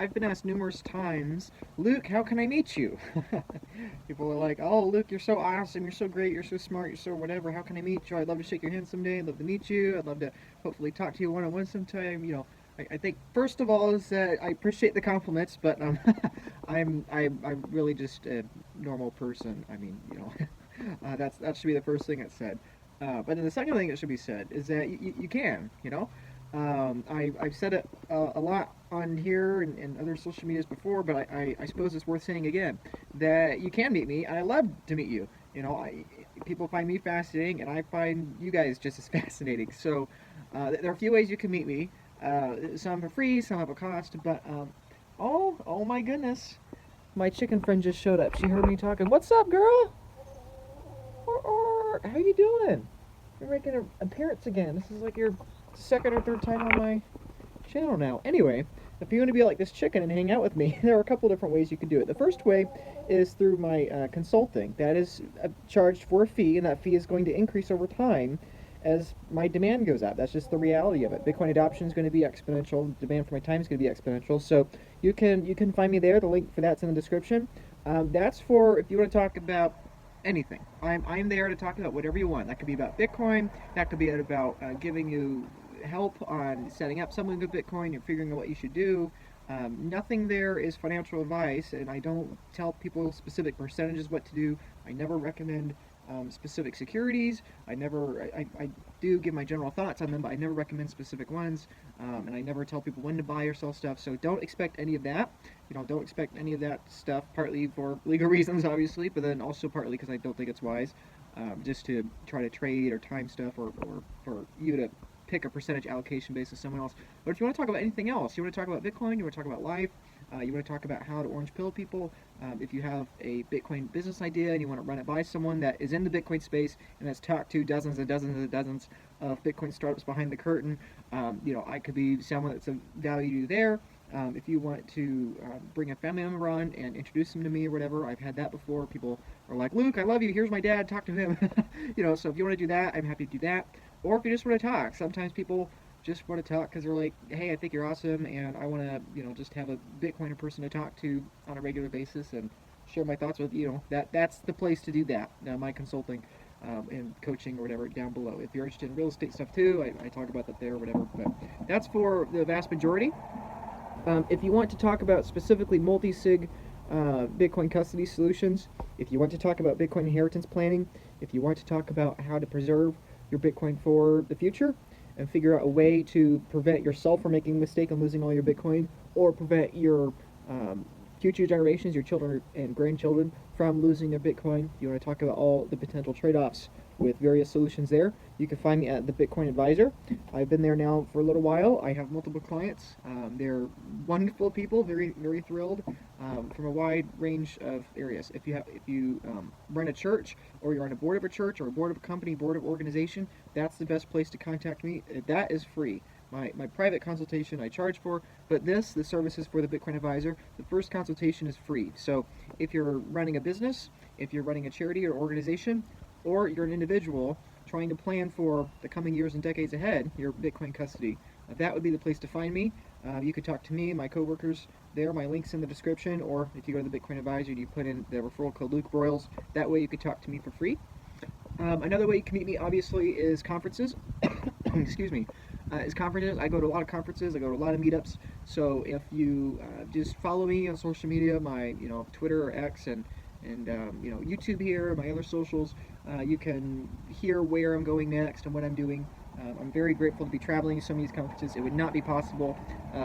I've been asked numerous times, Luke, how can I meet you? People are like, oh, Luke, you're so awesome, you're so great, you're so smart, you're so whatever. How can I meet you? I'd love to shake your hand someday. I'd love to meet you. I'd love to hopefully talk to you one on one sometime. I think first of all is that I appreciate the compliments, but I'm really just a normal person. I mean, that should be the first thing that's said. But then the second thing that should be said is that you can, I've said it a lot on here and other social medias before, but I suppose it's worth saying again that you can meet me. I love to meet you. People find me fascinating, and I find you guys just as fascinating. So there are a few ways you can meet me. Some for free, some have a cost, but oh my goodness, my chicken friend just showed up. She heard me talking. What's up, girl? How you doing? You're making an appearance again. This is like your second or third time on my channel now. Anyway, if you want to be like this chicken and hang out with me, there are a couple different ways you can do it. The first way is through my consulting. That is charged for a fee, and that fee is going to increase over time as my demand goes up. That's just the reality of it. Bitcoin adoption is going to be exponential. Demand for my time is going to be exponential. So you can find me there. The link for that's in the description. That's for if you want to talk about anything. I'm there to talk about whatever you want. That could be about Bitcoin. That could be about giving you help on setting up something with Bitcoin. You're figuring out what you should do. Nothing there is financial advice, and I don't tell people specific percentages what to do. I never recommend specific securities. I do give my general thoughts on them, but I never recommend specific ones, and I never tell people when to buy or sell stuff. So don't expect any of that. Don't expect any of that stuff. Partly for legal reasons, obviously, but then also partly because I don't think it's wise, just to try to trade or time stuff, or for you to pick a percentage allocation based on someone else. But if you want to talk about anything else, you want to talk about Bitcoin, you want to talk about life, you want to talk about how to orange pill people, if you have a Bitcoin business idea and you want to run it by someone that is in the Bitcoin space and has talked to dozens and dozens and dozens of Bitcoin startups behind the curtain, I could be someone that's of value to you there. If you want to bring a family member on and introduce them to me or whatever, I've had that before. People are like, Luke, I love you. Here's my dad. Talk to him. So if you want to do that, I'm happy to do that. Or if you just want to talk, sometimes people just want to talk because they're like, hey, I think you're awesome, and I want to, just have a Bitcoiner person to talk to on a regular basis and share my thoughts with you. That's the place to do that. Now, my consulting and coaching or whatever down below. If you're interested in real estate stuff too, I talk about that there or whatever. But that's for the vast majority. If you want to talk about specifically multi-sig Bitcoin custody solutions, if you want to talk about Bitcoin inheritance planning, if you want to talk about how to preserve your Bitcoin for the future and figure out a way to prevent yourself from making a mistake and losing all your Bitcoin, or prevent your future generations, your children and grandchildren, from losing their Bitcoin. You want to talk about all the potential trade-offs with various solutions there. You can find me at the Bitcoin Advisor. I've been there now for a little while. I have multiple clients. They're wonderful people, very very thrilled, from a wide range of areas. If you run a church, or you're on a board of a church or a board of a company, board of organization, that's the best place to contact me. That is free. My private consultation I charge for, but the services for the Bitcoin Advisor, the first consultation is free. So if you're running a business, if you're running a charity or organization, or you're an individual trying to plan for the coming years and decades ahead, your Bitcoin custody, that would be the place to find me. You could talk to me, my coworkers there, my link's in the description, or if you go to the Bitcoin Advisor, you put in the referral code Luke Broyles. That way you could talk to me for free. Another way you can meet me, obviously, is conferences. Excuse me. Is conferences. I go to a lot of conferences. I go to a lot of meetups. So if you just follow me on social media, my Twitter or X, and YouTube here, my other socials, you can hear where I'm going next and what I'm doing. I'm very grateful to be traveling to so many of these conferences. It would not be possible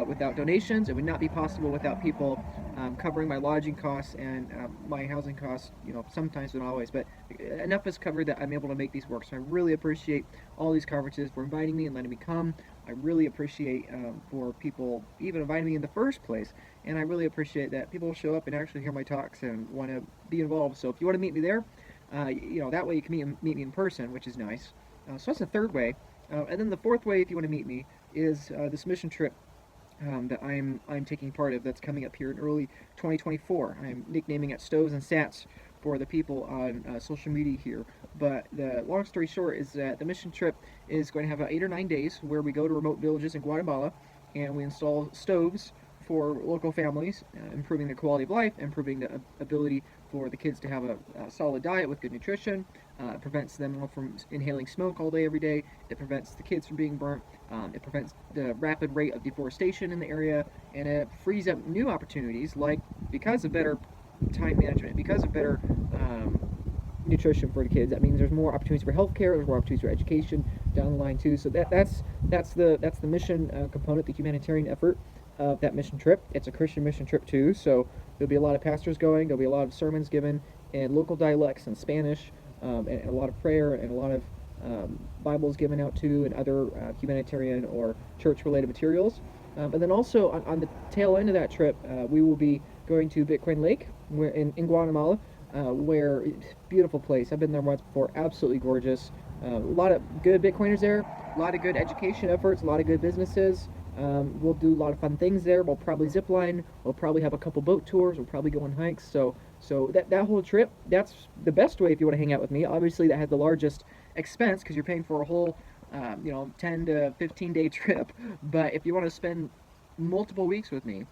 without donations. It would not be possible without people covering my lodging costs and my housing costs, sometimes but not always. But enough is covered that I'm able to make these work. So I really appreciate all these conferences for inviting me and letting me come. I really appreciate for people even inviting me in the first place. And I really appreciate that people show up and actually hear my talks and want to be involved. So if you want to meet me there, that way you can meet me in person, which is nice. So that's the third way. And then the fourth way, if you want to meet me, is this mission trip that I'm taking part of. That's coming up here in early 2024. I'm nicknaming it Stoves and Sats for the people on social media here. But the long story short is that the mission trip is going to have about 8 or 9 days where we go to remote villages in Guatemala and we install stoves for local families, improving the quality of life, improving the ability for the kids to have a solid diet with good nutrition. It prevents them all from inhaling smoke all day, every day. It prevents the kids from being burnt. It prevents the rapid rate of deforestation in the area, and it frees up new opportunities, like because of better time management, because of better nutrition for the kids. That means there's more opportunities for healthcare, there's more opportunities for education down the line too. So that's the mission component, the humanitarian effort of that mission trip. It's a Christian mission trip too, so there'll be a lot of pastors going. There'll be a lot of sermons given in local dialects and Spanish, and a lot of prayer and a lot of Bibles given out too, and other humanitarian or church-related materials. And then also on the tail end of that trip, we will be going to Bitcoin Lake, where in Guatemala, where beautiful place. I've been there once before. Absolutely gorgeous. A lot of good Bitcoiners there. A lot of good education efforts. A lot of good businesses. We'll do a lot of fun things there. We'll probably zip line. We'll probably have a couple boat tours. We'll probably go on hikes. So that whole trip, that's the best way if you want to hang out with me. Obviously, that had the largest expense because you're paying for a whole 10 to 15 day trip. But if you want to spend multiple weeks with me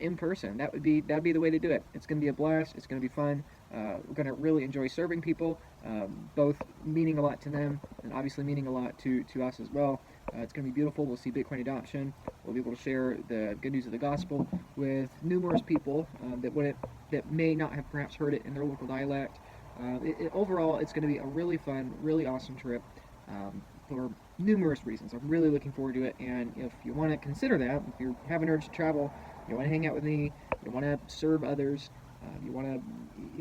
in person, that'd be the way to do it. It's going to be a blast. It's going to be fun. We're going to really enjoy serving people, both meaning a lot to them and obviously meaning a lot to us as well. It's going to be beautiful. We'll see Bitcoin adoption. We'll be able to share the good news of the gospel with numerous people that may not have perhaps heard it in their local dialect. Overall, it's going to be a really fun, really awesome trip for numerous reasons. I'm really looking forward to it, and if you want to consider that, if you have an urge to travel, you want to hang out with me, you want to serve others, you want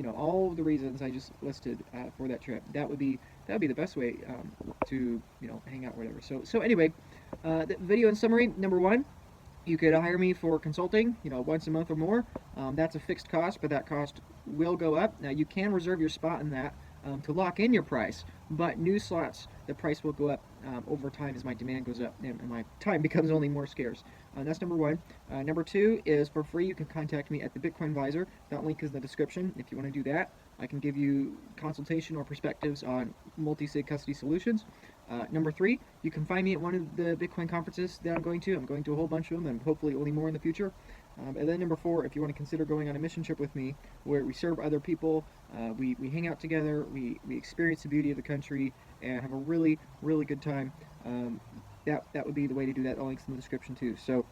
to, all the reasons I just listed for that trip, that would be the best way to, hang out, whatever. So anyway, the video in summary, number one, you could hire me for consulting, once a month or more. That's a fixed cost, but that cost will go up. Now, you can reserve your spot in that to lock in your price, but new slots, the price will go up over time as my demand goes up and my time becomes only more scarce. That's number one. Number two is for free. You can contact me at the Bitcoin Advisor. That link is in the description. If you want to do that, I can give you consultation or perspectives on multi-sig custody solutions. Number three, you can find me at one of the Bitcoin conferences that I'm going to. I'm going to a whole bunch of them, and hopefully only more in the future. And then number four, if you want to consider going on a mission trip with me, where we serve other people, we hang out together, we experience the beauty of the country, and have a really, really good time, that would be the way to do that. The link's in the description too. So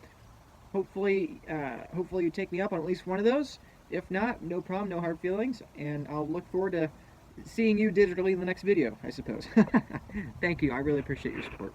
hopefully you take me up on at least one of those. If not, no problem, no hard feelings, and I'll look forward to seeing you digitally in the next video, I suppose. Thank you. I really appreciate your support.